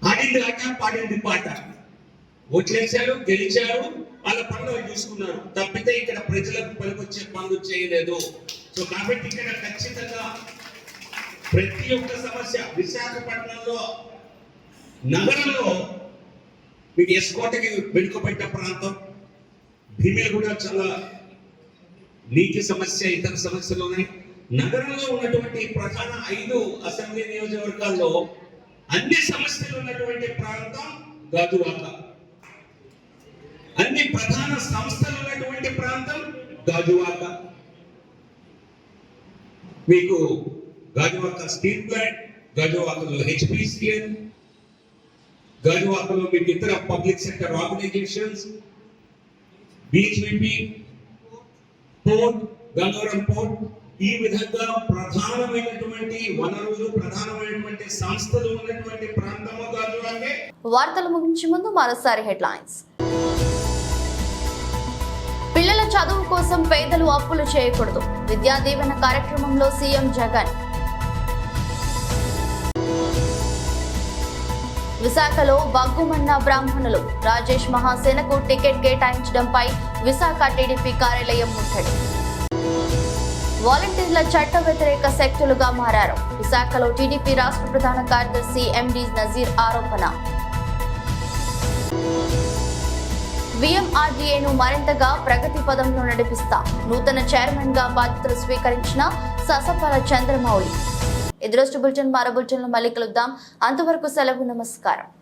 ఆడింది ఆట, పాడింది పాట. ఓట్లేశారు, గెలిచారు, వాళ్ళ పనులు చూసుకున్నారు తప్పితే ఇక్కడ ప్రజలకు పనికొచ్చే పనులు చేయలేదు. సో కాబట్టి ఇక్కడ ఖచ్చితంగా ప్రతి ఒక్క సమస్య విశాఖపట్నంలో నగరంలో మీకు ఎస్కోటకి వెనుకబడ్డ ప్రాంతం, భీమిలి కూడా చాలా నీటి సమస్య, ఇతర సమస్యలు ఉన్నాయి. నగరంలో ఉన్నటువంటి ప్రధాన 5 అసెంబ్లీ నియోజకవర్గాల్లో అన్ని సమస్యలు ఉన్నటువంటి ప్రాంతం గాజువాక. అన్ని ప్రధాన సంస్థలు ఉన్నటువంటి ప్రాంతం గాజువాక. మీకు గాజువాక స్టీల్ ప్లాంట్, గాజువాకలో హెచ్పిసిఎల్, గాజువాకలో మీకు ఇతర public sector organisations, BHP, port, Gangavaram port, ఈ విధంగా ప్రధానమైనటువంటి వనరులు, ప్రధానమైనటువంటి సంస్థలు ఉన్నటువంటి ప్రాంతము గాజువాకే. వార్తలు ముగించే ముందు మరోసారి హెడ్లైన్స్. పిల్లల చదువు కోసం పేదలు అప్పులు చేయకూడదు. విద్యా దీవెన కార్యక్రమంలో సీఎం జగన్. విశాఖలో బగ్గుమన్న బ్రాహ్మణులు. రాజేష్ మహాసేనకు టికెట్ కేటాయించడంపై విశాఖ టీడీపీ కార్యాలయం ముట్టడి. వాలంటీర్ల చట్ట వ్యతిరేక శక్తులుగా మారారు. విశాఖలో టీడీపీ రాష్ట్ర ప్రధాన కార్యదర్శి ఎండి నజీర్ ఆరోపణ. వీఎంఆర్డీఏను మరింతగా ప్రగతి పదంలో నడిపిస్తా. నూతన చైర్మన్ గా బాధ్యతలు స్వీకరించిన ససపల చంద్రమౌళి. ఎదురోజు బులెటిన్ మరో బులెటిన్లో మళ్ళీ కలుద్దాం. అంతవరకు సెలవు. నమస్కారం.